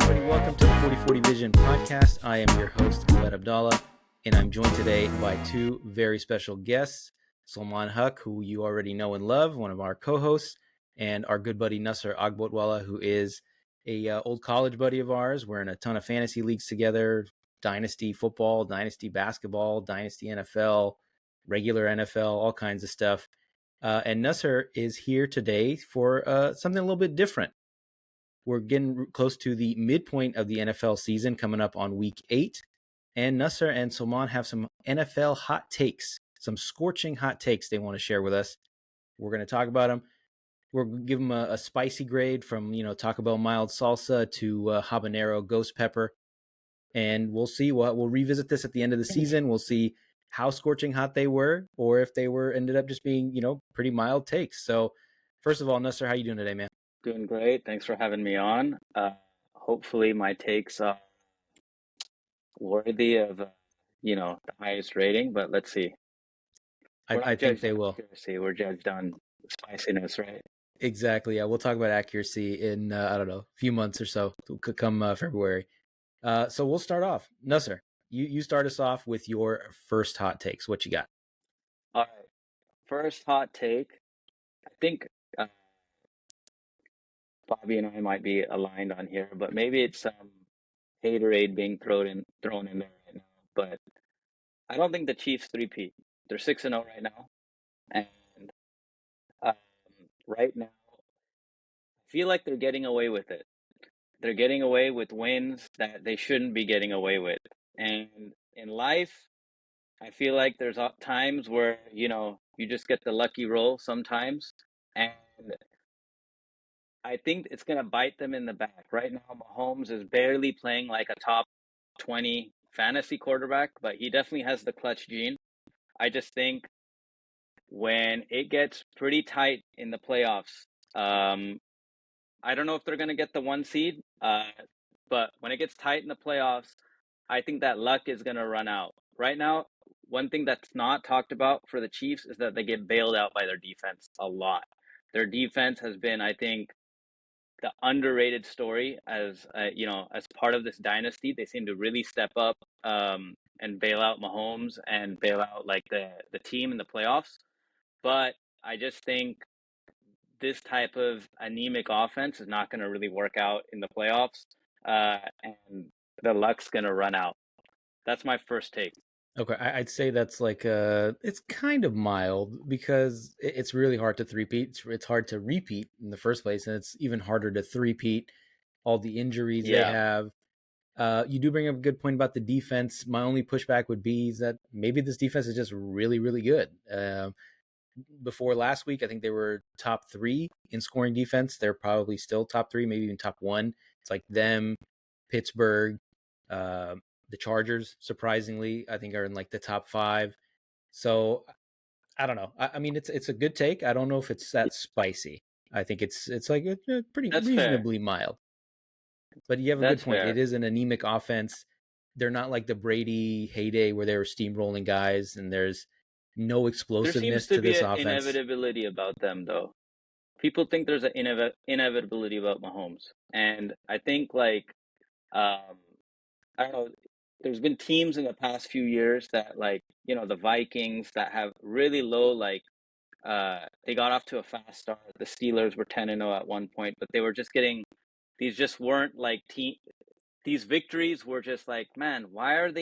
everybody. Welcome to the 4040 Vision podcast. I am your host, Khaled Abdallah, and I'm joined today by two very special guests, Salman Haq, who you already know and love, one of our co-hosts, and our good buddy Nasser Agbotwala, who is a old college buddy of ours. We're in a ton of fantasy leagues together, dynasty football, dynasty basketball, dynasty NFL, regular NFL, all kinds of stuff. And Nasser is here today for something a little bit different. We're getting close to the midpoint of the NFL season coming up on week 8. And Nasser and Salman have some NFL hot takes, some scorching hot takes they want to share with us. We're going to talk about them. We're going to give them a spicy grade from, Taco Bell mild salsa to habanero ghost pepper. And we'll see we'll revisit this at the end of the season. We'll see how scorching hot they were, or if they ended up just being, pretty mild takes. So first of all, Nasser, how you doing today, man? Doing great. Thanks for having me on. Hopefully my takes are worthy of, the highest rating, but let's see. I think they will. Accuracy. We're judged on spiciness, right? Exactly. Yeah, we'll talk about accuracy in, a few months or so, come February. So we'll start off. Nasser, you start us off with your first hot takes. What you got? All right. First hot take. I think Bobby and I might be aligned on here, but maybe it's some haterade being thrown in there right now. But I don't think the Chiefs three-peat. They're 6-0 right now, and right now I feel like they're getting away with it. They're getting away with wins that they shouldn't be getting away with. And in life, I feel like there's times where, you just get the lucky roll sometimes. And I think it's going to bite them in the back. Right now, Mahomes is barely playing like a top 20 fantasy quarterback, but he definitely has the clutch gene. I just think when it gets pretty tight in the playoffs, I don't know if they're going to get the 1 seed, but when it gets tight in the playoffs, I think that luck is going to run out. Right now, one thing that's not talked about for the Chiefs is that they get bailed out by their defense a lot. Their defense has been, I think, the underrated story as part of this dynasty. They seem to really step up and bail out Mahomes and bail out like the team in the playoffs. But I just think this type of anemic offense is not going to really work out in the playoffs, and the luck's going to run out. That's my first take. Okay, I'd say that's like it's kind of mild because it's really hard to three-peat. It's hard to repeat in the first place, and it's even harder to three-peat. All the injuries they have. You do bring up a good point about the defense. My only pushback would be is that maybe this defense is just really, really good. Before last week, I think they were top 3 in scoring defense. They're probably still top 3, maybe even top 1. It's like them, Pittsburgh, the Chargers, surprisingly, I think are in like the top 5. So I don't know. I mean, it's a good take. I don't know if it's that spicy. I think it's like a pretty That's reasonably fair. mild. But you have a good point. Fair. It is an anemic offense. They're not like the Brady heyday where they were steamrolling guys and there's no explosiveness to this offense. There seems to be an inevitability about them, though. People think there's an inevitability about Mahomes. And I think, like, I don't know, there's been teams in the past few years that, like, the Vikings that have really low, like, they got off to a fast start. The Steelers were 10-0 at one point, but they were just getting, these just weren't like these victories were just like, man, why is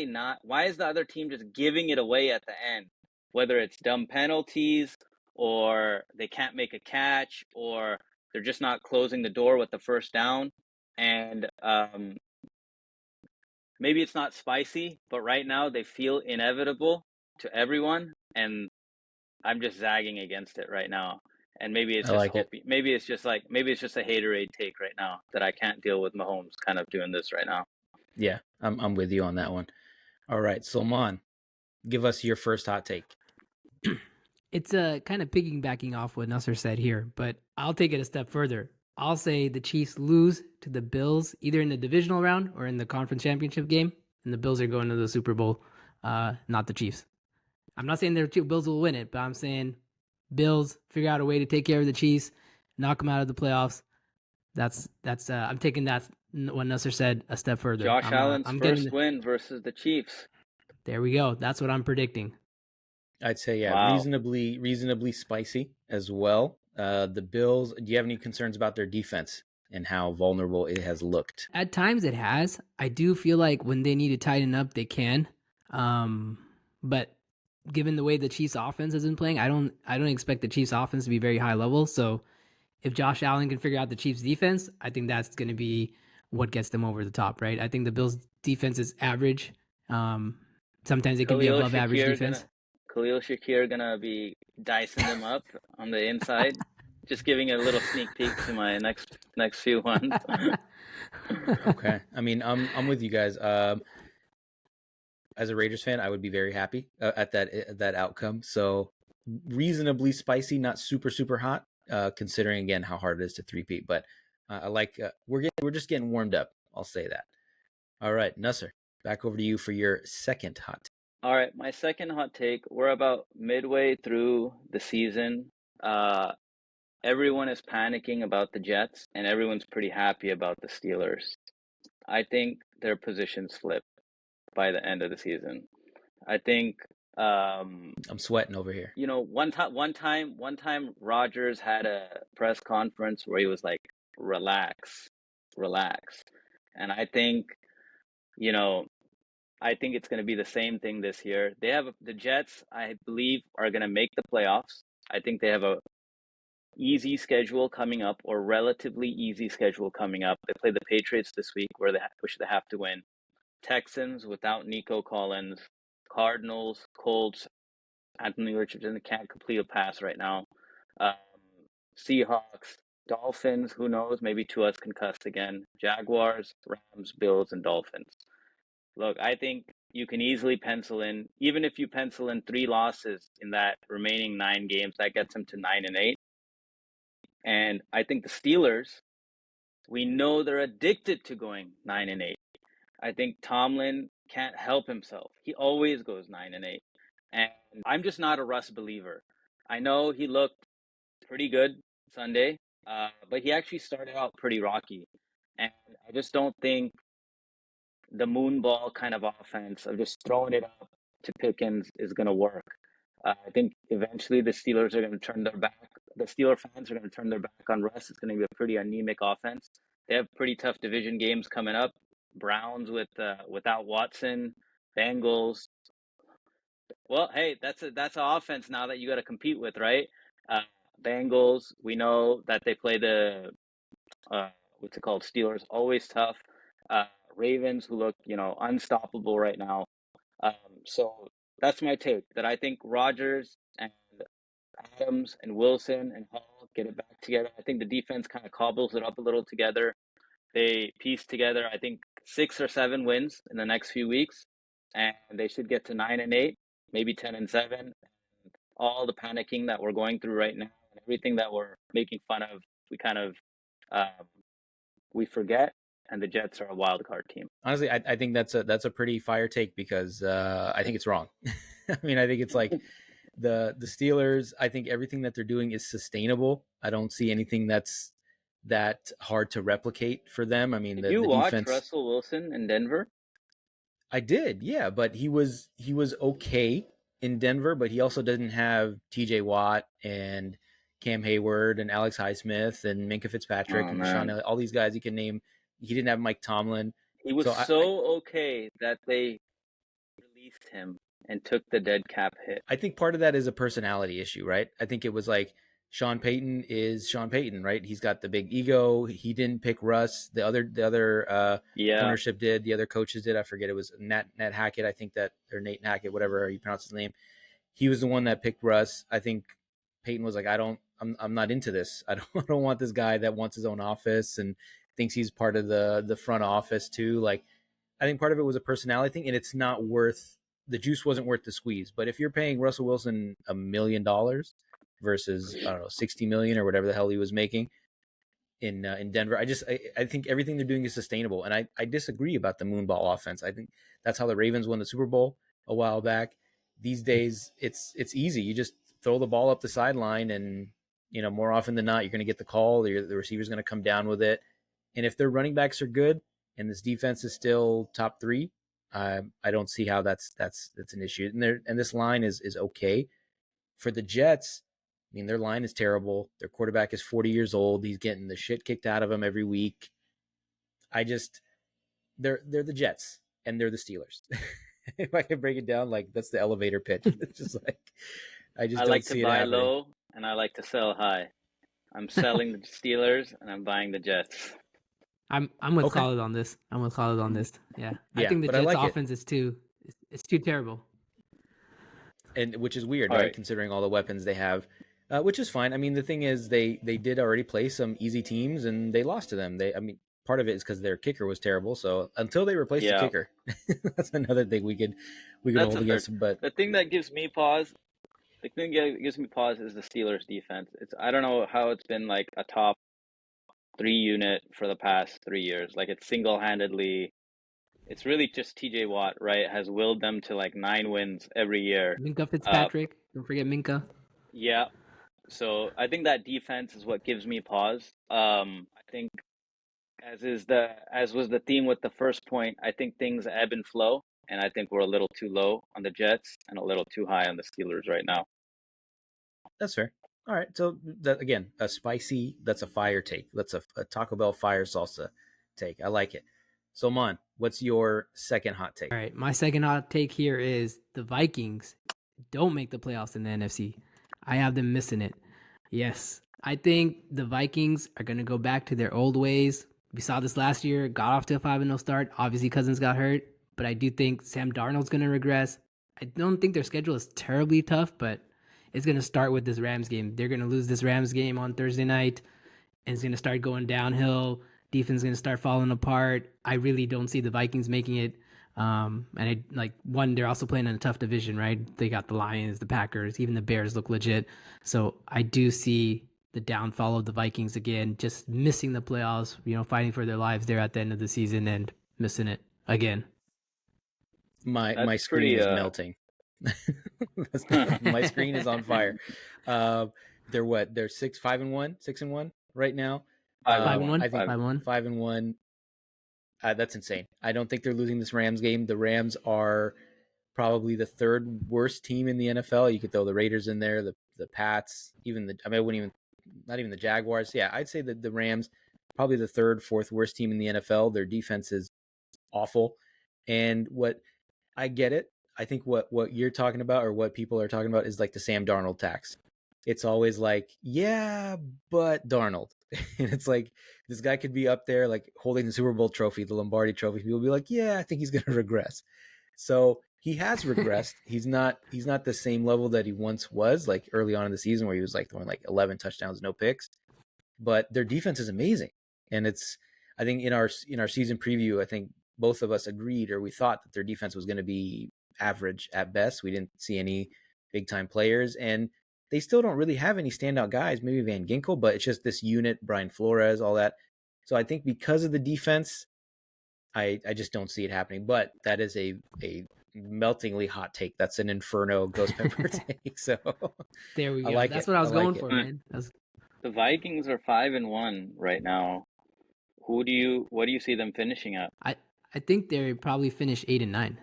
the other team just giving it away at the end? Whether it's dumb penalties or they can't make a catch or they're just not closing the door with the first down. And maybe it's not spicy, but right now they feel inevitable to everyone. And I'm just zagging against it right now. And maybe it's maybe it's just a haterade take right now that I can't deal with Mahomes kind of doing this right now. Yeah, I'm with you on that one. All right, Salman, give us your first hot take. It's kind of piggybacking off what Nasser said here, but I'll take it a step further. I'll say the Chiefs lose to the Bills either in the divisional round or in the conference championship game, and the Bills are going to the Super Bowl, not the Chiefs. I'm not saying the Bills will win it, but I'm saying Bills figure out a way to take care of the Chiefs, knock them out of the playoffs. That's I'm taking that what Nusser said a step further. Josh Allen's I'm first win versus the Chiefs. There we go. That's what I'm predicting. I'd say, yeah, Wow. reasonably spicy as well. The Bills, do you have any concerns about their defense and how vulnerable it has looked? At times it has. I do feel like when they need to tighten up, they can. But given the way the Chiefs offense has been playing, I don't expect the Chiefs offense to be very high level. So if Josh Allen can figure out the Chiefs defense, I think that's going to be what gets them over the top, right? I think the Bills defense is average. Sometimes it can be above average defense. Khalil Shakir gonna be dicing them up on the inside. Just giving a little sneak peek to my next few ones. Okay, I mean, I'm with you guys. As a Raiders fan, I would be very happy at that outcome. So reasonably spicy, not super hot, considering again how hard it is to three-peat. But I like we're just getting warmed up. I'll say that. All right, Nusser, back over to you for your second hot take. All right, my second hot take. We're about midway through the season. Everyone is panicking about the Jets, and everyone's pretty happy about the Steelers. I think their positions flip by the end of the season. I think I'm sweating over here. you know, one time Rodgers had a press conference where he was like, relax. And I think, you know, I think it's going to be the same thing this year. The Jets, I believe, are going to make the playoffs. I think they have a easy schedule coming up, or relatively easy schedule coming up. They play the Patriots this week, which they have to win. Texans without Nico Collins. Cardinals, Colts. Anthony Richardson can't complete a pass right now. Seahawks, Dolphins, who knows? Maybe Tua's concussed again. Jaguars, Rams, Bills, and Dolphins. Look, I think you can easily pencil in, even if you pencil in 3 losses in that remaining 9 games, that gets them to 9-8. And I think the Steelers, we know they're addicted to going 9-8. I think Tomlin can't help himself. He always goes 9-8. And I'm just not a Russ believer. I know he looked pretty good Sunday, but he actually started out pretty rocky. And I just don't think the moonball kind of offense of just throwing it up to Pickens is going to work. I think eventually the Steelers are going to turn their back. The Steeler fans are going to turn their back on Russ. It's going to be a pretty anemic offense. They have pretty tough division games coming up. Browns without Watson, Bengals. Well, hey, that's an offense now that you got to compete with, right? Bengals. We know that they play the what's it called? Steelers. Always tough. Ravens, who look unstoppable right now. So that's my take. That I think Rodgers and Adams and Wilson and Hall get it back together. I think the defense kind of cobbles it up a little together. They piece together, I think, 6 or 7 wins in the next few weeks, and they should get to 9-8, maybe 10-7. All the panicking that we're going through right now and everything that we're making fun of, we kind of we forget, and the Jets are a wild card team. Honestly, I think that's a pretty fire take, because I think it's wrong. I mean, I think it's like the Steelers, I think everything that they're doing is sustainable. I don't see anything that's that hard to replicate for them. I mean, Did the you watch defense. Russell Wilson in Denver? I did, yeah, but he was okay in Denver, but he also didn't have TJ Watt and Cam Hayward and Alex Highsmith and Minka Fitzpatrick and Deshaun Elliott, all these guys you can name. He didn't have Mike Tomlin. He was okay that they released him and took the dead cap hit. I think part of that is a personality issue, right? I think it was like Sean Payton is Sean Payton, right? He's got the big ego. He didn't pick Russ. The other ownership did. The other coaches did. I forget. It was Nat Hackett. I think that, or Nate Hackett, whatever you pronounce his name. He was the one that picked Russ. I think Payton was like, I'm not into this. I don't want this guy that wants his own office and thinks he's part of the front office too. Like, I think part of it was a personality thing, and it's not worth, the juice wasn't worth the squeeze. But if you're paying Russell Wilson $1 million versus, I don't know, 60 million or whatever the hell he was making in Denver, I think everything they're doing is sustainable. And I disagree about the moonball offense. I think that's how the Ravens won the Super Bowl a while back. These days, it's easy. You just throw the ball up the sideline, and more often than not, you're going to get the call. The receiver's going to come down with it, And if their running backs are good and this defense is still top 3, I don't see how that's an issue. And this line is okay. For the Jets, I mean, their line is terrible. Their quarterback is 40 years old. He's getting the shit kicked out of him every week. They're the Jets and they're the Steelers. If I can break it down, like that's the elevator pitch. It's just like I just I don't like to see it buy happening. low and I like to sell high. I'm selling the Steelers and I'm buying the Jets. I'm with Okay. Khalid on this. Yeah. I Yeah, think the but I Jets like it. offense is too terrible. And which is weird, All right? right. Considering all the weapons they have, which is fine. I mean, the thing is, they did already play some easy teams and they lost to them. I mean, part of it is because their kicker was terrible. So until they replace the Yeah, kicker, that's another thing we could that's hold a fair. against them. But The thing that gives me pause, the thing that gives me pause is the Steelers defense. I don't know how it's been like a top 3 unit for the past 3 years. Like it's single-handedly, it's really just TJ Watt, right? Has willed them to like 9 wins every year. Minka Fitzpatrick. Don't forget Minka. Yeah. So I think that defense is what gives me pause. I think as was the theme with the first point, I think things ebb and flow, and I think we're a little too low on the Jets and a little too high on the Steelers right now. that's fair. All right. So that again, that's a fire take. That's a Taco Bell fire salsa take. I like it. So Mon, what's your second hot take? All right, my second hot take here is the Vikings don't make the playoffs in the NFC. I have them missing it. Yes, I think the Vikings are going to go back to their old ways. We saw this last year, got off to a 5-0 start. Obviously, Cousins got hurt, but I do think Sam Darnold's going to regress. I don't think their schedule is terribly tough, but it's going to start with this Rams game. They're going to lose this Rams game on Thursday night, and it's going to start going downhill. Defense is going to start falling apart. I really don't see the Vikings making it. They're also playing in a tough division, right? They got the Lions, the Packers, even the Bears look legit. So I do see the downfall of the Vikings again, just missing the playoffs, fighting for their lives there at the end of the season and missing it again. My screen is melting. My screen is on fire. They're 5-1 right now. 5-1. I think 5-1. 5-1. That's insane. I don't think they're losing this Rams game. The Rams are probably the third worst team in the NFL. You could throw the Raiders in there, the Pats, not even the Jaguars. Yeah, I'd say that the Rams probably the third, fourth worst team in the NFL. Their defense is awful. And what I get it. I think what you're talking about or what people are talking about is like the Sam Darnold tax. It's always like, yeah, but Darnold. And it's like this guy could be up there like holding the Super Bowl trophy, the Lombardi trophy. People will be like, yeah, I think he's going to regress. So he has regressed. He's not the same level that he once was, like early on in the season where he was like throwing like 11 touchdowns, no picks. But their defense is amazing. And I think in our season preview, I think both of us agreed or we thought that their defense was going to be average at best. We didn't see any big time players, and they still don't really have any standout guys. Maybe Van Ginkel, but it's just this unit, Brian Flores, all that. So I think because of the defense, I just don't see it happening. But that is a meltingly hot take. That's an Inferno Ghost Pepper take. So there we go. Like That's it. what I was going it. for, man. The Vikings are 5-1 right now. What do you see them finishing at? I think they probably finish 8-9.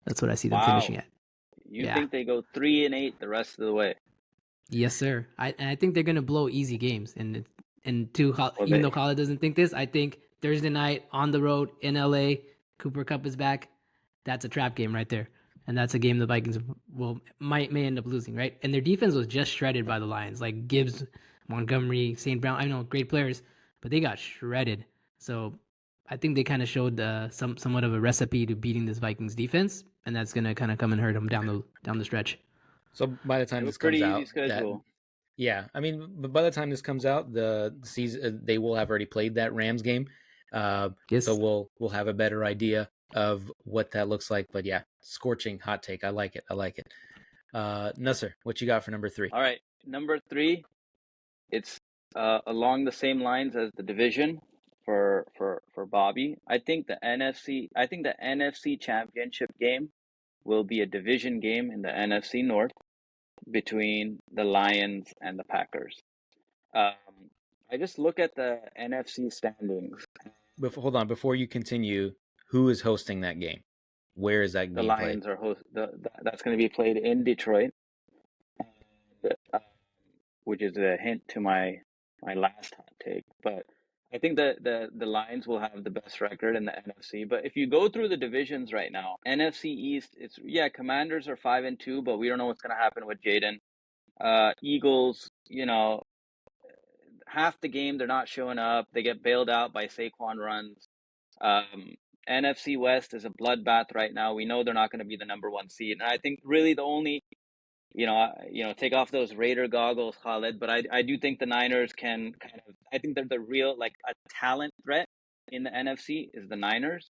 That's what I see them finishing at. You think they go 3-8 the rest of the way? Yes, sir. I think they're gonna blow easy games, even though Khalid doesn't think this, I think Thursday night on the road in LA, Cooper Kupp is back. That's a trap game right there, and that's a game the Vikings may end up losing, right? And their defense was just shredded by the Lions, like Gibbs, Montgomery, St. Brown. I know, great players, but they got shredded. So I think they kind of showed somewhat of a recipe to beating this Vikings defense, and that's gonna kind of come and hurt them down the stretch. So by the time this comes out, by the time this comes out, the season they will have already played that Rams game. Yes. So we'll have a better idea of what that looks like. But yeah, scorching hot take. I like it. Nasser, what you got for number 3? All right, number 3. It's along the same lines as the division for Bobby. I think the NFC Championship game will be a division game in the NFC North between the Lions and the Packers. I I just look at the NFC standings. Hold on, before you continue, who is hosting that game? Where is that The being played? Lions are that's going to be played in Detroit, and, which is a hint to my last hot take. But I think the Lions will have the best record in the NFC. But if you go through the divisions right now, NFC East, it's Commanders are 5-2, but we don't know what's going to happen with Jaden. Eagles, half the game they're not showing up. They get bailed out by Saquon runs. NFC West is a bloodbath right now. We know they're not going to be the number one seed, and I think really the only, take off those Raider goggles, Khaled. But I do think the Niners can kind of. I think they're the real like a talent threat in the NFC is the Niners,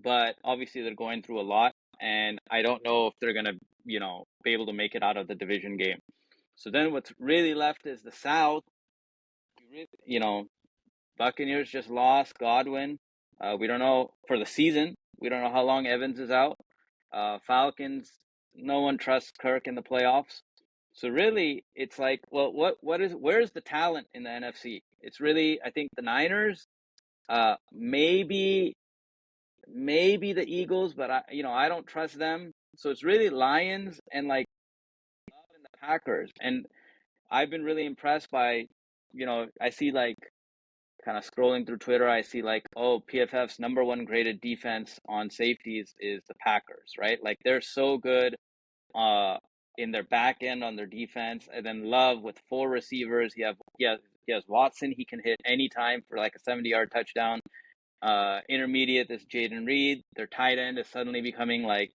but obviously they're going through a lot, and I don't know if they're going to be able to make it out of the division game. So then what's really left is the South. Buccaneers just lost Godwin. We don't know for the season. We don't know how long Evans is out. Falcons, no one trusts Kirk in the playoffs. So really, it's like, well, where's the talent in the NFC? It's really, I think the Niners, maybe the Eagles, but I don't trust them. So it's really Lions and like the Packers. And I've been really impressed by, I see like kind of scrolling through Twitter, I see like, oh, PFF's number one graded defense on safeties is the Packers, right? Like they're so good in their back end on their defense. And then Love with 4 receivers. He has Watson. He can hit anytime for like a 70-yard touchdown. Intermediate is Jaden Reed. Their tight end is suddenly becoming like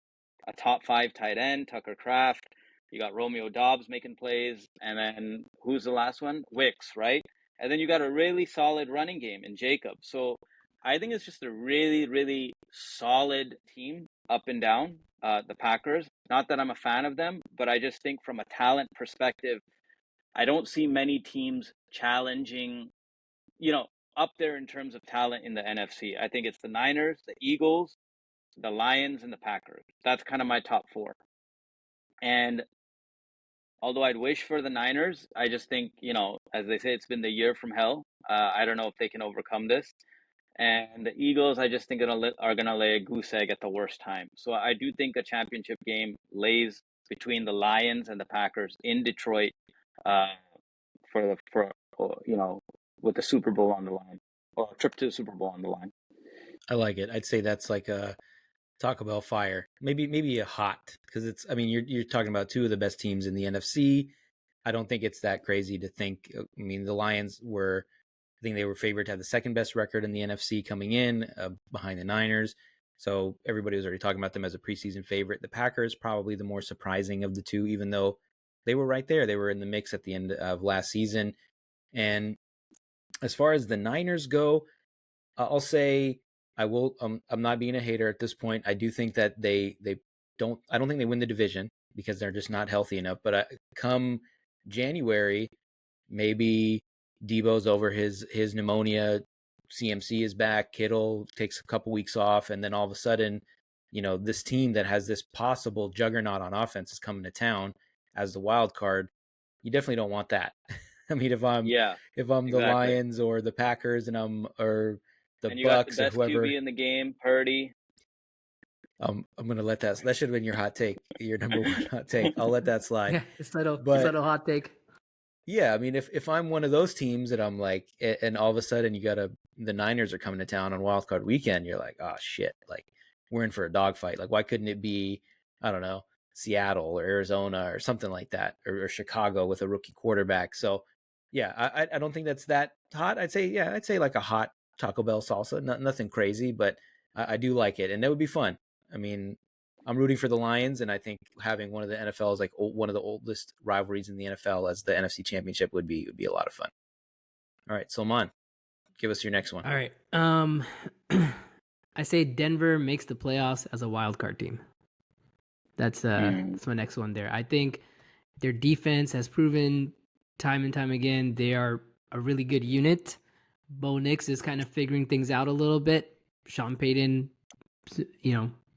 a top 5 tight end, Tucker Kraft. You got Romeo Dobbs making plays. And then who's the last one? Wicks, right? And then you got a really solid running game in Jacob. So I think it's just a really, really solid team up and down, the Packers. Not that I'm a fan of them, but I just think from a talent perspective, I don't see many teams challenging, up there in terms of talent in the NFC. I think it's the Niners, the Eagles, the Lions, and the Packers. That's kind of my top 4. And although I'd wish for the Niners, I just think, as they say, it's been the year from hell. I don't know if they can overcome this. And the Eagles, I just think are going to lay a goose egg at the worst time. So I do think a championship game lays between the Lions and the Packers in Detroit with the Super Bowl on the line, or a trip to the Super Bowl on the line. I like it. I'd say that's like a Taco Bell fire, maybe a hot, because it's. I mean, you're talking about 2 of the best teams in the NFC. I don't think it's that crazy to think. I mean, the Lions were. I think they were favored to have the second best record in the NFC coming in behind the Niners. So everybody was already talking about them as a preseason favorite. The Packers probably the more surprising of the 2, even though they were right there. They were in the mix at the end of last season. And as far as the Niners go, I'll say I will. I'm not being a hater at this point. I do think that they don't. I don't think they win the division because they're just not healthy enough. But come January, maybe Debo's over his pneumonia. CMC is back. Kittle takes a couple weeks off, and then all of a sudden, this team that has this possible juggernaut on offense is coming to town as the wild card. You definitely don't want that. I mean, if I'm exactly. the Lions or the Packers or the and you Bucks got the or best whoever, QB in the game, Purdy. I'm gonna let that should have been your hot take, your number one hot take. I'll let that slide. Yeah, it's not a hot take. Yeah, I mean, if I'm one of those teams that I'm like, and all of a sudden the Niners are coming to town on Wild Card Weekend, you're like, oh shit, like we're in for a dogfight. Like, why couldn't it be, I don't know, Seattle or Arizona or something like that, or Chicago with a rookie quarterback? So, yeah, I don't think that's that hot. I'd say like a hot Taco Bell salsa, nothing crazy, but I do like it, and that would be fun. I mean, I'm rooting for the Lions, and I think having one of the NFL's one of the oldest rivalries in the NFL as the NFC Championship would be a lot of fun. All right, Salman, give us your next one. All right. I say Denver makes the playoffs as a wild card team. That's my next one there. I think their defense has proven time and time again they are a really good unit. Bo Nix is kind of figuring things out a little bit. Sean Payton,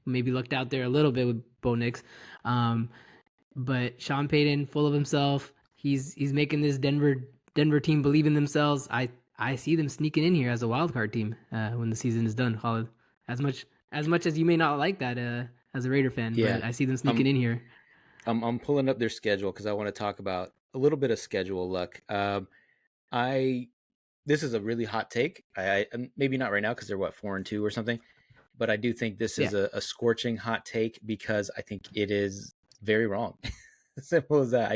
maybe looked out there a little bit with Bo Nix. But Sean Payton, full of himself, he's making this Denver team believe in themselves. I I see them sneaking in here as a wild card team when the season is done, Khalid. As much as you may not like that as a Raider fan, Yeah, but I see them sneaking in here. I'm pulling up their schedule because I want to talk about a little bit of schedule luck. I This is a really hot take. I maybe not right now because they're 4-2 or something, but I do think this is Yeah. a scorching hot take because I think it is very wrong. Simple as that.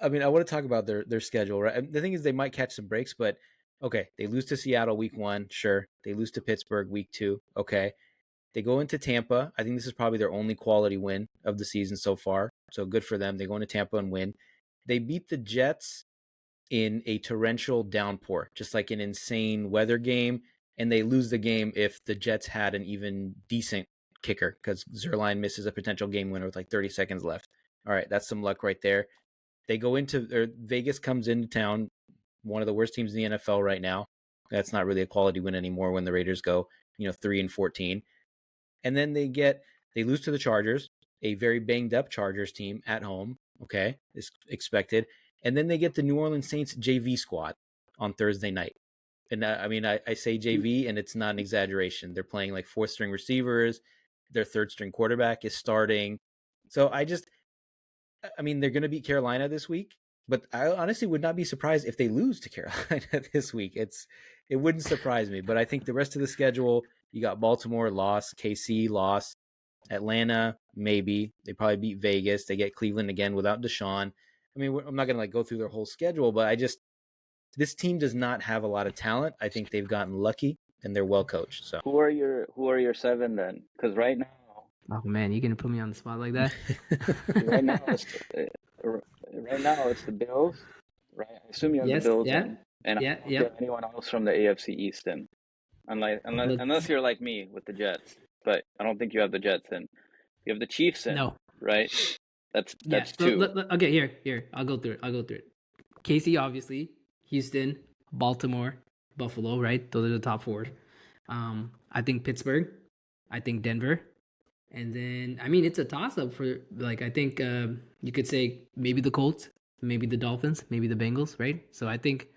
I mean, I want to talk about their schedule, right? And the thing is, they might catch some breaks, but okay, they lose to Seattle week 1, sure. They lose to Pittsburgh week 2, okay. They go into Tampa. I think this is probably their only quality win of the season so far. So good for them. They go into Tampa and win. They beat the Jets in a torrential downpour, just like an insane weather game. And they lose the game if the Jets had an even decent kicker because Zerline misses a potential game winner with like 30 seconds left. All right, that's some luck right there. They go into, or Vegas comes into town, one of the worst teams in the NFL right now. That's not really a quality win anymore when the Raiders go, 3-14. And then they lose to the Chargers, a very banged up Chargers team at home. Okay, is expected. And then they get the New Orleans Saints JV squad on Thursday night. And I mean, I say JV, and it's not an exaggeration. They're playing like fourth string receivers. Their third string quarterback is starting. So I mean, they're going to beat Carolina this week, but I honestly would not be surprised if they lose to Carolina this week. It wouldn't surprise me, but I think the rest of the schedule, you got Baltimore loss, KC loss, Atlanta maybe. They probably beat Vegas. They get Cleveland again without Deshaun. I mean, I'm not going to go through their whole schedule, but this team does not have a lot of talent. I think they've gotten lucky and they're well coached. So Who are your 7 then? Because right now, Oh man, you gonna put me on the spot like that? right now it's right now it's the Bills, right? I assume you have the Yes. Bills Yeah. in, and I Yeah. don't get Yep. anyone else from the AFC East in, Let's unless you're like me with the Jets. But I don't think you have the Jets in. You have the Chiefs in, no. right? Yeah. That's So 2. okay, here. I'll go through it. KC, obviously, Houston, Baltimore, Buffalo, right? Those are the top four. I think Pittsburgh, I think Denver, and then I mean it's a toss up for like I think you could say maybe the Colts, maybe the Dolphins, maybe the Bengals, right? So I think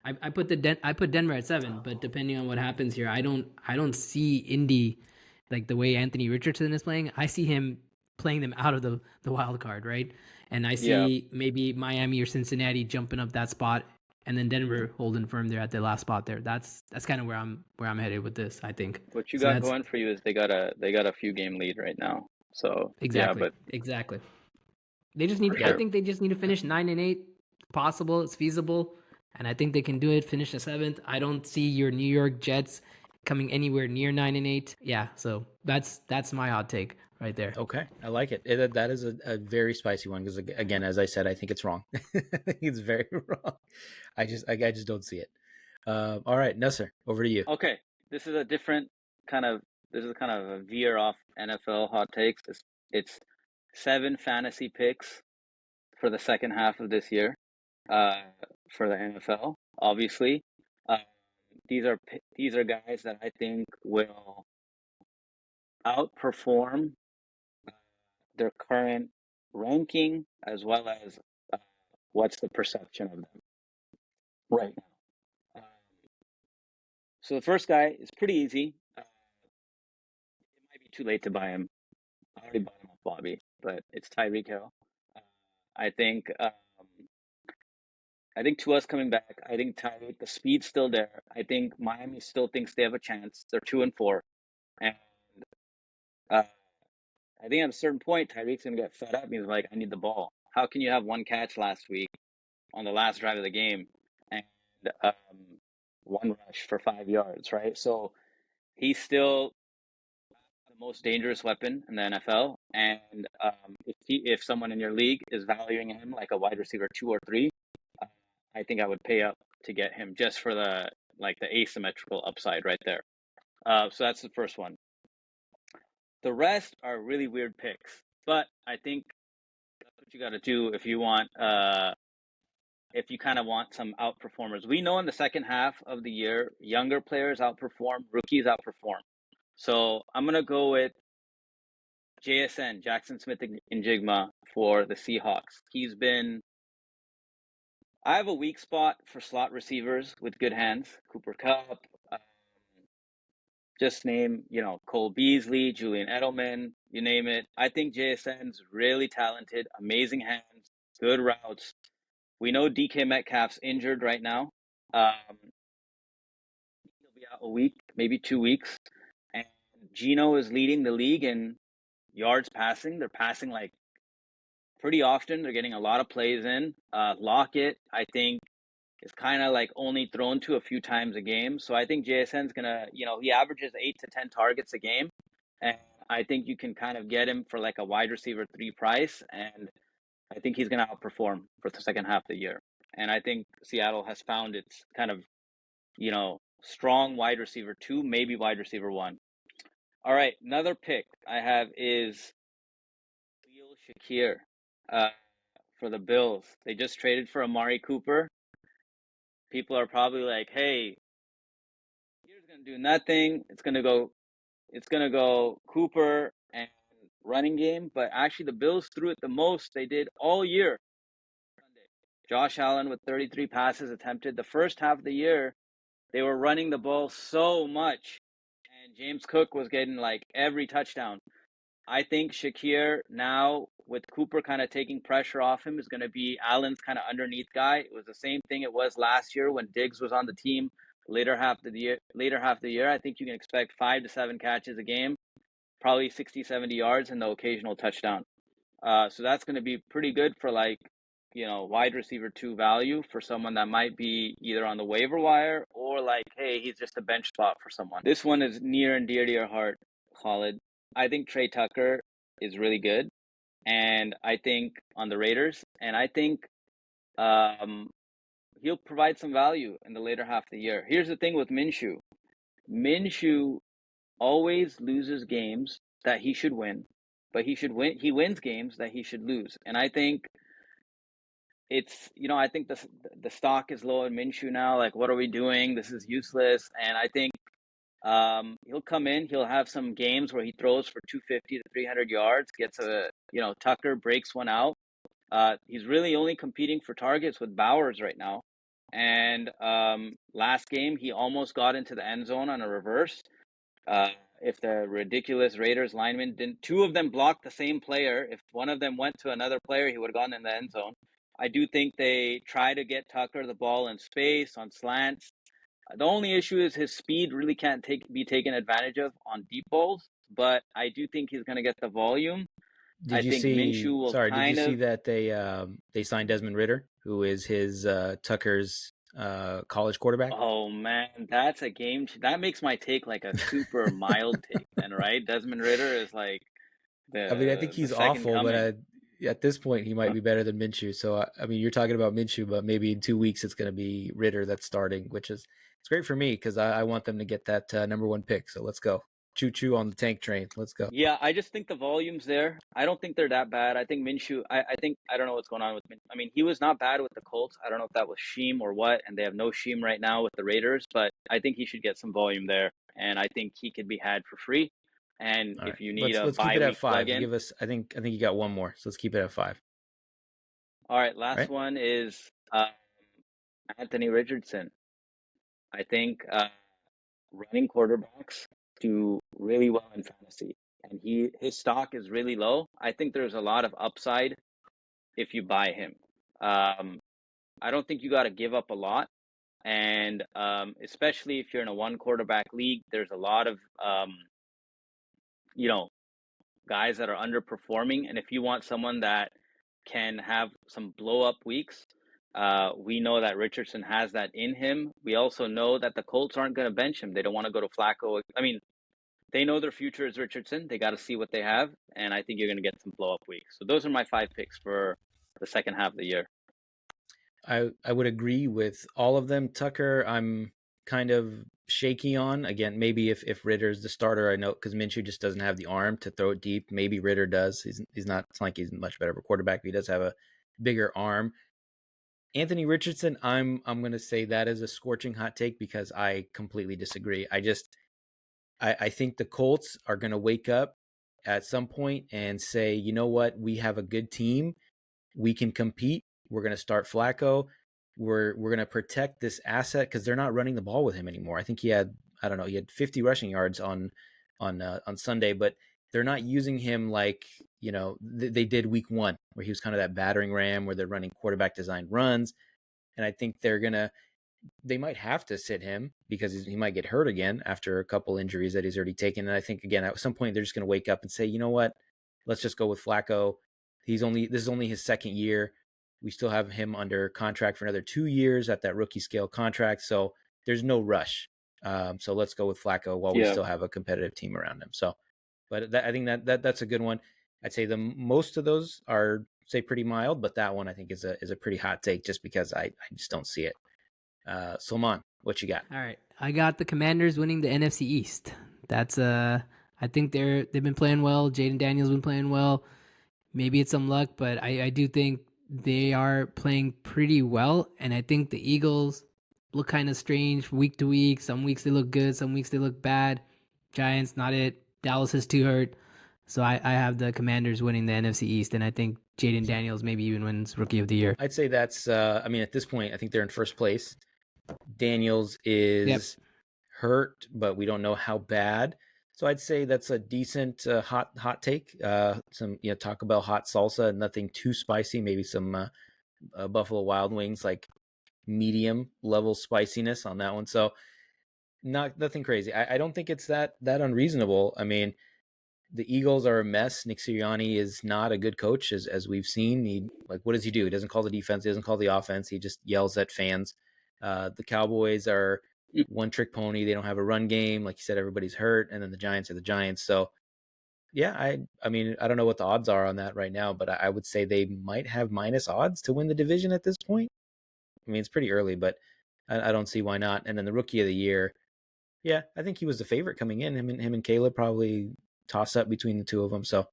I put Denver at 7, but depending on what happens here, I don't see Indy like the way Anthony Richardson is playing. I see him playing them out of the wild card, right? And I Yeah. see maybe Miami or Cincinnati jumping up that spot, and then Denver holding firm there at the last spot there. That's kind of where I'm headed with this. I think. What you So got that's going for you is they got a few game lead right now. So yeah, exactly but exactly. They just need. for I sure. think they just need to finish 9-8. Possible. It's feasible, and I think they can do it. Finish the 7th. I don't see your New York Jets coming anywhere near 9-8. Yeah. So that's my hot take right there. Okay, I like it. That is a very spicy one because, again, as I said, I think it's wrong. I think it's very wrong. I just don't see it. All right, Nusser, over to you. Okay, this is a different kind of a veer off NFL hot takes. It's 7 fantasy picks for the second half of this year, for the NFL. Obviously, uh, these are guys that I think will outperform their current ranking as well as what's the perception of them right now. So the first guy is pretty easy. It might be too late to buy him. I already bought him off Bobby, but it's Tyreek Hill. Uh, I think Tua's coming back. I think Tyreek, the speed's still there. I think Miami still thinks they have a chance. They're 2-4, and uh, I think at a certain point Tyreek's gonna get fed up. He's like, I need the ball. How can you have one catch last week on the last drive of the game and one rush for 5 yards, right? So he's still the most dangerous weapon in the NFL. And if someone in your league is valuing him like a wide receiver 2 or 3, I think I would pay up to get him just for the asymmetrical upside right there. So that's the first one. The rest are really weird picks, but I think that's what you got to do if you want. If you kind of want some outperformers. We know in the second half of the year, younger players outperform, rookies outperform. So I'm going to go with JSN, Jackson Smith and Jigma, for the Seahawks. He's been I have a weak spot for slot receivers with good hands. Cooper Kupp, just name, Cole Beasley, Julian Edelman, you name it. I think JSN's really talented, amazing hands, good routes. We know DK Metcalf's injured right now. He'll be out a week, maybe 2 weeks. And Geno is leading the league in yards passing. They're passing like pretty often. They're getting a lot of plays in. Lockett, I think, is kind of like only thrown to a few times a game. So I think JSN's going to, he averages 8 to 10 targets a game. And I think you can kind of get him for like a wide receiver 3 price. And I think he's going to outperform for the second half of the year. And I think Seattle has found its kind of, strong wide receiver 2, maybe wide receiver 1. All right, another pick I have is Khalil Shakir for the Bills. They just traded for Amari Cooper. People are probably like, "Hey, Shakir's gonna do nothing. It's gonna go Cooper and running game." But actually, the Bills threw it the most they did all year. Sunday, Josh Allen with 33 passes attempted. The first half of the year, they were running the ball so much, and James Cook was getting like every touchdown. I think Shakir now, with Cooper kind of taking pressure off him, is going to be Allen's kind of underneath guy. It was the same thing it was last year when Diggs was on the team. Later half of the year, I think you can expect 5 to 7 catches a game, probably 60, 70 yards, and the occasional touchdown. So that's going to be pretty good for wide receiver 2 value for someone that might be either on the waiver wire or like, hey, he's just a bench spot for someone. This one is near and dear to your heart, Khalid. I think Trey Tucker is really good, and I think on the Raiders, and I think he'll provide some value in the later half of the year. Here's the thing with Minshew. Minshew always loses games that he should win, but he wins games that he should lose. And I think I think the stock is low in Minshew now. Like, what are we doing? This is useless. And I think he'll come in. He'll have some games where he throws for 250 to 300 yards, gets Tucker breaks one out. He's really only competing for targets with Bowers right now. And last game, he almost got into the end zone on a reverse. If the ridiculous Raiders linemen didn't, 2 of them blocked the same player. If one of them went to another player, he would have gone in the end zone. I do think they try to get Tucker the ball in space on slants. The only issue is his speed really can't be taken advantage of on deep balls, but I do think he's going to get the volume. Did you see that they signed Desmond Ridder, who is his Tucker's college quarterback? Oh man, that's a game. That makes my take like a super mild take, then, right? Desmond Ridder is like I think he's awful, but at this point he might be better than Minshew. So you're talking about Minshew, but maybe in 2 weeks it's going to be Ridder that's starting, which is it's great for me because I want them to get that number 1 pick. So let's go. Choo choo on the tank train. Let's go. Yeah, I just think the volume's there. I don't think they're that bad. I think Minshew, I don't know what's going on with Minshew. He was not bad with the Colts. I don't know if that was Sheem or what, and they have no Sheem right now with the Raiders, but I think he should get some volume there, and I think he could be had for free. And All if right. you need let's keep it at 5. Give us, I think you got one more, so let's keep it at 5. All right, last one is Anthony Richardson. I think running quarterbacks do really well in fantasy, and his stock is really low. I think there's a lot of upside if you buy him. I don't think you got to give up a lot, and especially if you're in a 1 quarterback league, there's a lot of guys that are underperforming, and if you want someone that can have some blow up weeks, we know that Richardson has that in him. We also know that the Colts aren't going to bench him. They don't want to go to Flacco. They know their future is Richardson. They got to see what they have, and I think you're going to get some blow-up weeks. So those are my 5 picks for the second half of the year. I would agree with all of them. Tucker, I'm kind of shaky on. Again, maybe if Ritter's the starter, I know because Minshew just doesn't have the arm to throw it deep. Maybe Ridder does. He's not. It's like he's much better of a quarterback, but he does have a bigger arm. Anthony Richardson, I'm going to say that is a scorching hot take because I completely disagree. I think the Colts are going to wake up at some point and say, you know what, we have a good team. We can compete. We're going to start Flacco. we're going to protect this asset because they're not running the ball with him anymore. I think he had 50 rushing yards on Sunday, but they're not using him like they did week 1, where he was kind of that battering ram where they're running quarterback designed runs. And I think they might have to sit him because he might get hurt again after a couple injuries that he's already taken. And I think, again, at some point they're just going to wake up and say, you know what, let's just go with Flacco. This is only his second year. We still have him under contract for another 2 years at that rookie scale contract. So there's no rush. So let's go with Flacco while we still have a competitive team around him. So, but I think that's a good one. I'd say most of those are, say, pretty mild, but that one I think is a pretty hot take just because I just don't see it. Salman, what you got? All right, I got the Commanders winning the NFC East. That's I think they've been playing well. Jaden Daniels been playing well. Maybe it's some luck, but I do think they are playing pretty well. And I think the Eagles look kind of strange week to week. Some weeks they look good, some weeks they look bad. Giants, not it. Dallas is too hurt. So I have the Commanders winning the NFC East, and I think Jaden Daniels maybe even wins Rookie of the Year. I'd say that's, at this point, I think they're in first place. Daniels is hurt, but we don't know how bad. So I'd say that's a decent hot take. Some Taco Bell hot salsa, nothing too spicy. Maybe some Buffalo Wild Wings, like medium level spiciness on that one. So nothing crazy. I don't think it's that unreasonable. I mean, the Eagles are a mess. Nick Sirianni is not a good coach, as we've seen. What does he do? He doesn't call the defense. He doesn't call the offense. He just yells at fans. The Cowboys are one trick pony. They don't have a run game. Like you said, everybody's hurt. And then the Giants are the Giants. So yeah, I mean, I don't know what the odds are on that right now, but I would say they might have minus odds to win the division at this point. I mean, it's pretty early, but I don't see why not. And then the Rookie of the Year, yeah, I think he was the favorite coming in. Him and Caleb probably toss up between the two of them. So,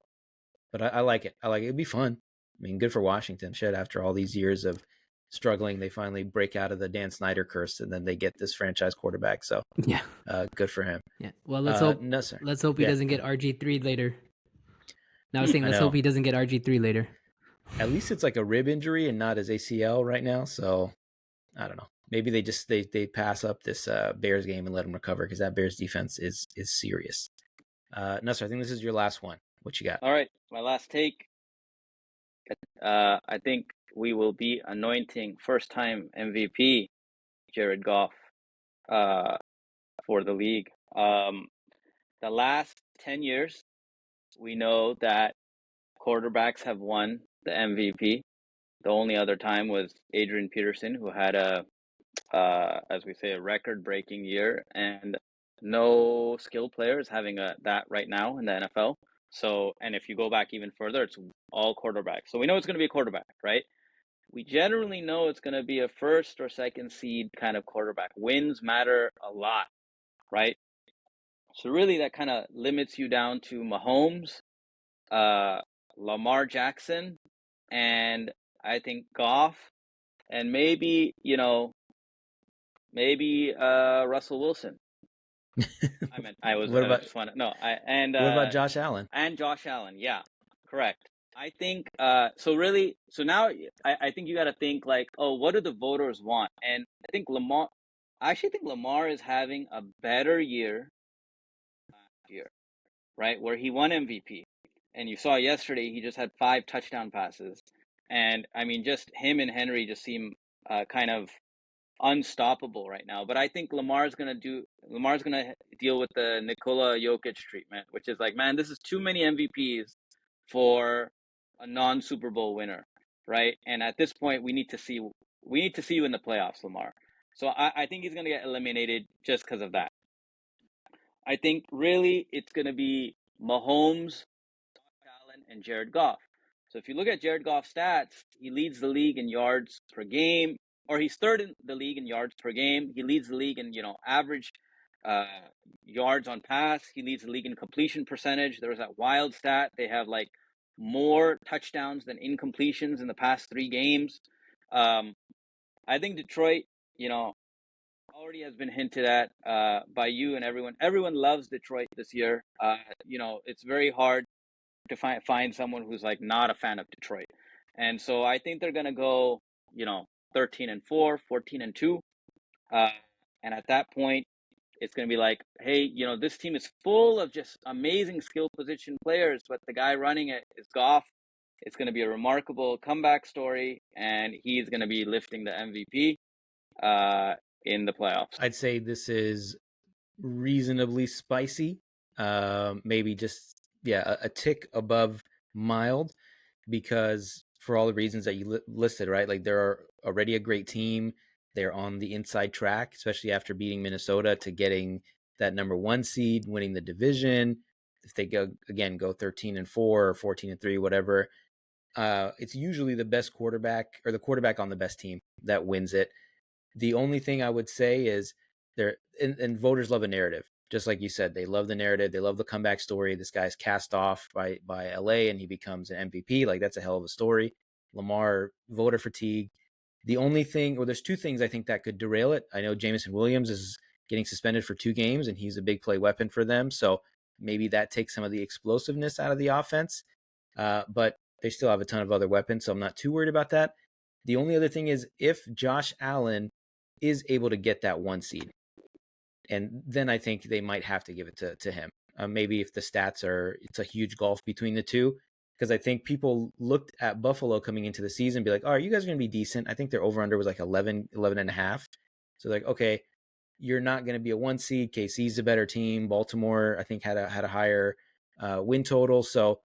but I like it. It'd be fun. I mean, good for Washington. Shit, after all these years of struggling, they finally break out of the Dan Snyder curse, and then they get this franchise quarterback. So yeah, good for him. Yeah. Well, let's hope. No, sir. Let's hope he doesn't get RG3 later. Now I was saying, let's hope he doesn't get RG3 later. At least it's like a rib injury and not his ACL right now. So I don't know. Maybe they pass up this Bears game and let him recover, because that Bears defense is serious. Nusser, I think this is your last one. What you got? All right, my last take. I think we will be anointing first-time MVP Jared Goff for the league. The last 10 years, we know that quarterbacks have won the MVP. The only other time was Adrian Peterson, who had as we say, a record-breaking year, and no skill players having that right now in the NFL. So, and if you go back even further, it's all quarterbacks. So we know it's going to be a quarterback, right? We generally know it's going to be a first or second seed kind of quarterback. Wins matter a lot, right? So really that kind of limits you down to Mahomes, Lamar Jackson, and I think Goff, and maybe Russell Wilson. What about Josh Allen? And Josh Allen, yeah, correct. I think so now I think you got to think like, oh, what do the voters want? And I actually think Lamar is having a better year last year, right? Where he won MVP. And you saw yesterday he just had 5 touchdown passes. And I mean, just him and Henry just seem kind of unstoppable right now. But I think Lamar's gonna deal with the Nikola Jokic treatment, which is like, man, this is too many MVPs for a non-Super Bowl winner, right? And at this point, we need to see you in the playoffs, Lamar. So I think he's gonna get eliminated just because of that. I think really it's gonna be Mahomes, Allen, and Jared Goff. So if you look at Jared Goff's stats, he leads the league in yards per game, or he's third in the league in yards per game. He leads the league in, average yards on pass. He leads the league in completion percentage. There was that wild stat. They have like more touchdowns than incompletions in the past 3 games. I think Detroit, already has been hinted at by you and everyone. Everyone loves Detroit this year. It's very hard to find someone who's like not a fan of Detroit. And so I think they're going to go, 13-4, 14-2. And at that point, it's going to be like, hey, this team is full of just amazing skill position players, but the guy running it is Goff. It's going to be a remarkable comeback story, and he's going to be lifting the MVP in the playoffs. I'd say this is reasonably spicy. Maybe just, a tick above mild, because for all the reasons that you listed, right? Like, they're already a great team. They're on the inside track, especially after beating Minnesota, to getting that number 1 seed, winning the division. If they go 13-4 or 14-3, whatever, it's usually the best quarterback, or the quarterback on the best team, that wins it. The only thing I would say is and voters love a narrative. Just like you said, they love the narrative. They love the comeback story. This guy's cast off by LA and he becomes an MVP. Like, that's a hell of a story. Lamar, voter fatigue. The only thing, or there's 2 things I think that could derail it. I know Jameson Williams is getting suspended for 2 games and he's a big play weapon for them. So maybe that takes some of the explosiveness out of the offense. But they still have a ton of other weapons, so I'm not too worried about that. The only other thing is, if Josh Allen is able to get that 1 seed, and then I think they might have to give it to him. Maybe if the stats it's a huge gulf between the two, because I think people looked at Buffalo coming into the season and be like, oh, you guys are going to be decent. I think their over-under was like 11 and a half. So like, okay, you're not going to be a 1 seed. KC's a better team. Baltimore, I think, had a higher win total. So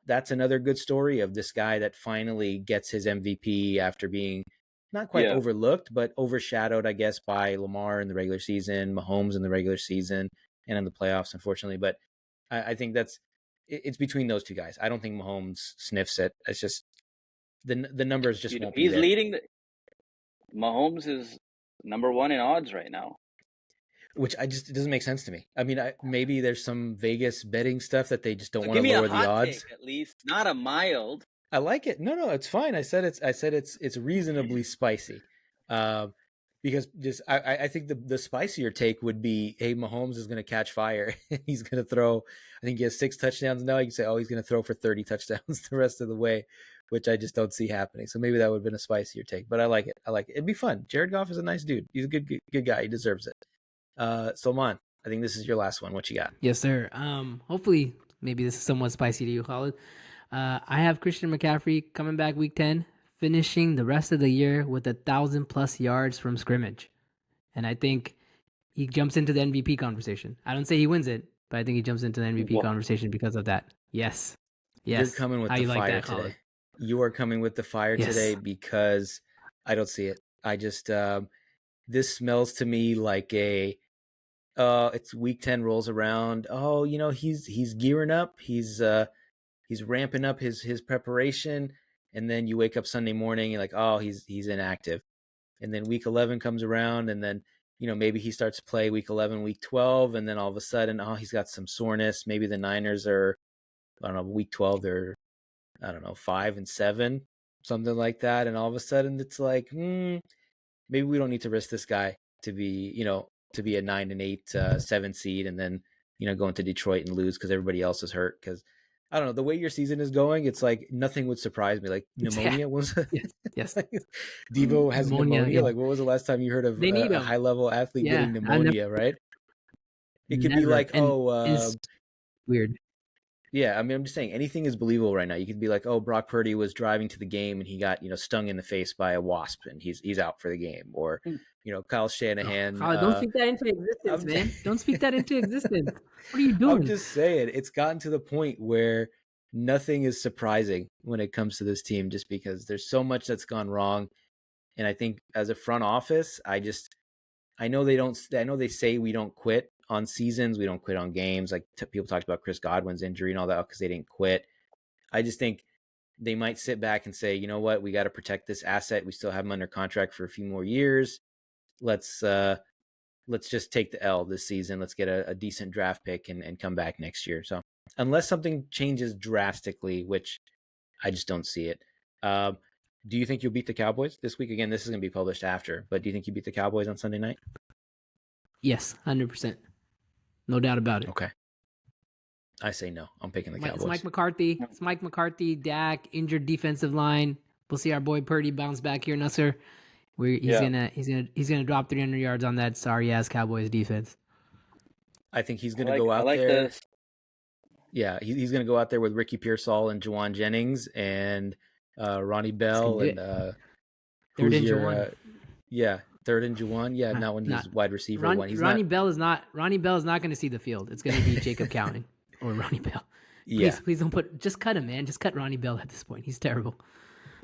that's another good story of this guy that finally gets his MVP after being not quite overlooked, but overshadowed, I guess, by Lamar in the regular season, Mahomes in the regular season, and in the playoffs, unfortunately. But I think it's between those 2 guys. I don't think Mahomes sniffs it. It's just the numbers just won't be he's there. leading. Mahomes is number 1 in odds right now, which it doesn't make sense to me. I mean, maybe there's some Vegas betting stuff that they just don't so want to lower the odds. Take, at least, not a mild. I like it. No, it's fine. I said it's reasonably spicy, because just I think the spicier take would be, hey, Mahomes is going to catch fire. He's going to throw. I think he has 6 touchdowns now. You can say, oh, he's going to throw for 30 touchdowns the rest of the way, which I just don't see happening. So maybe that would have been a spicier take. But I like it. It'd be fun. Jared Goff is a nice dude. He's a good guy. He deserves it. Salman, I think this is your last one. What you got? Yes, sir. Hopefully, maybe this is somewhat spicy to you, Khalid. I have Christian McCaffrey coming back week 10, finishing the rest of the year with 1,000+ yards from scrimmage. And I think he jumps into the MVP conversation. I don't say he wins it, but I think he jumps into the MVP conversation because of that. Yes. You're coming with the fire today. You are coming with the fire today, because I don't see it. I just, this smells to me like it's week 10 rolls around. Oh, he's gearing up. He's ramping up his preparation, and then you wake up Sunday morning and like, oh, he's inactive. And then week 11 comes around, and then maybe he starts to play week 11, week 12, and then all of a sudden, oh, he's got some soreness. Maybe the Niners are, I don't know, week 12 they're, I don't know, 5-7, something like that, and all of a sudden it's like, maybe we don't need to risk this guy to be a 9-8 7 seed, and then go into Detroit and lose because everybody else is hurt. Because I don't know, the way your season is going, it's like nothing would surprise me. Like pneumonia was yes. Devo has pneumonia. Yeah. Like, what was the last time you heard of a high level athlete getting pneumonia? Right? It could be like, it's weird. Yeah, I mean, I'm just saying anything is believable right now. You could be like, oh, Brock Purdy was driving to the game and he got stung in the face by a wasp and he's out for the game. Or Kyle Shanahan. Don't speak that into existence, man. Don't speak that into existence. What are you doing? I'm just saying, it's gotten to the point where nothing is surprising when it comes to this team, just because there's so much that's gone wrong. And I think as a front office, I know they say we don't quit on seasons, we don't quit on games. Like people talked about Chris Godwin's injury and all that because they didn't quit. I just think they might sit back and say, you know what, we got to protect this asset. We still have him under contract for a few more years. Let's just take the L this season. Let's get a decent draft pick and come back next year. So unless something changes drastically, which I just don't see it. Do you think you'll beat the Cowboys this week? Again, this is going to be published after, but do you think you beat the Cowboys on Sunday night? Yes, 100%. No doubt about it. Okay. I say no. I'm picking the Cowboys. It's Mike McCarthy. It's Mike McCarthy, Dak, injured defensive line. We'll see our boy Purdy bounce back here, Nusser. where he's gonna drop 300 yards on that sorry ass Cowboys defense. I think he's going to go out there. Yeah, he's going to go out there with Ricky Pearsall and Juwan Jennings and Ronnie Bell and third and Juwan. Third and Juwan. Yeah, not when he's wide receiver one. Ronnie Bell is not going to see the field. It's going to be Jacob Cowan or Ronnie Bell. Please don't just cut him, man. Just cut Ronnie Bell at this point. He's terrible.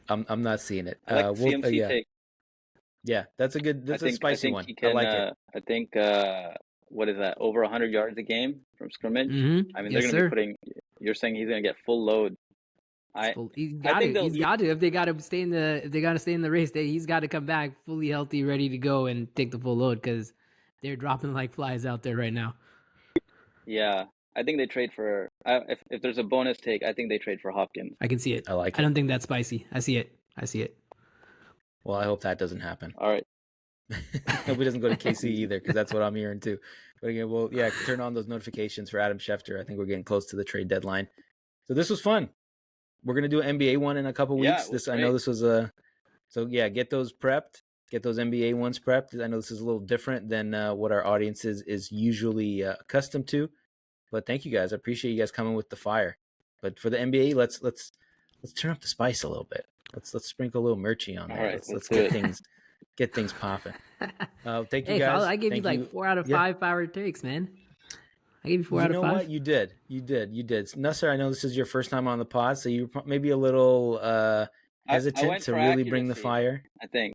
I'm not seeing it. I like CMC take. Yeah, that's a spicy one. I like it. I think what is that? Over 100 yards a game from scrimmage. Mm-hmm. I mean, they're going to be putting. You're saying he's going to get full load. He's got to. If they got to stay in the race, he's got to come back fully healthy, ready to go and take the full load because they're dropping like flies out there right now. Yeah, I think they trade for. If there's a bonus take, I think they trade for Hopkins. I can see it. I like it. I don't think that's spicy. I see it. Well, I hope that doesn't happen. All right. Hope he doesn't go to KC either, because that's what I'm hearing too. But again, turn on those notifications for Adam Schefter. I think we're getting close to the trade deadline. So this was fun. We're gonna do an NBA one in a couple weeks. I know this was get those prepped. Get those NBA ones prepped. I know this is a little different than what our audience is usually accustomed to. But thank you guys. I appreciate you guys coming with the fire. But for the NBA, let's turn up the spice a little bit. Let's sprinkle a little merchy on there. All right, let's get things popping. Thank you guys. I gave you 4 out of 5 fire takes, man. I gave you 4 out of 5. You know what? You did. Nasser, I know this is your first time on the pod, so you're maybe a little hesitant to really bring the fire. I think.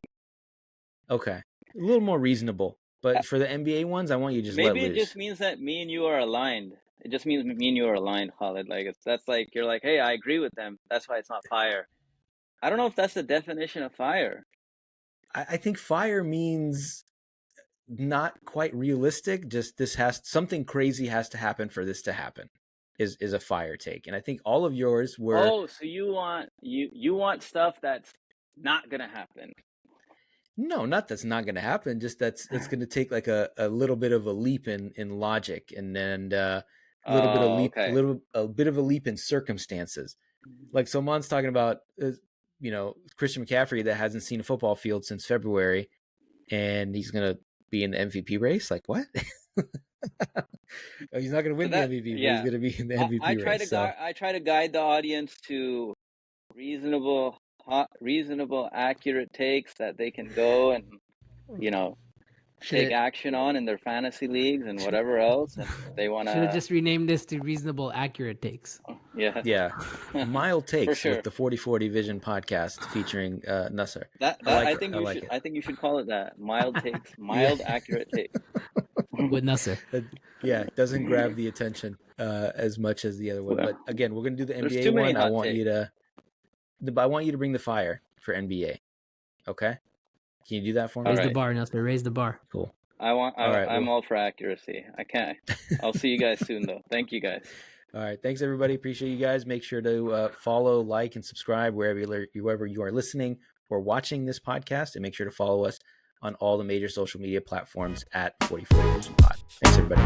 Okay. A little more reasonable. But for the NBA ones, I want you to just let loose. Maybe it just means that me and you are aligned. It just means me and you are aligned, Khalid. That's like, you're like, hey, I agree with them. That's why it's not fire. I don't know if that's the definition of fire. I think fire means not quite realistic. Just something crazy has to happen for this to happen is a fire take. And I think all of yours were. Oh, so you want stuff that's not going to happen. No, not that's not going to happen. Just it's going to take like a little bit of a leap in logic and then a bit of a leap in circumstances. Like Salman's talking about, Christian McCaffrey that hasn't seen a football field since February, and he's going to be in the MVP race. Like what? He's not going to win the MVP. Yeah. But he's going to be in the MVP race. I try to guide the audience to reasonable, accurate takes that they can go and, take action on in their fantasy leagues and whatever else. And they want to. Should have just renamed this to reasonable, accurate takes. Yeah. Mild takes with the 40/40 Vision podcast featuring Nasser. I think you should call it that. Mild takes, accurate takes. With Nasser. It doesn't grab the attention as much as the other one. But again, we're going to do the NBA one. I want you to bring the fire for NBA. Okay? Can you do that for me? Raise the bar, Nasser. Raise the bar. Cool. I'm all for accuracy. I can't. I'll see you guys soon, though. Thank you, guys. All right. Thanks, everybody. Appreciate you guys. Make sure to follow, like, and subscribe wherever you are listening or watching this podcast. And make sure to follow us on all the major social media platforms at 40/40 Vision Pod. Thanks, everybody.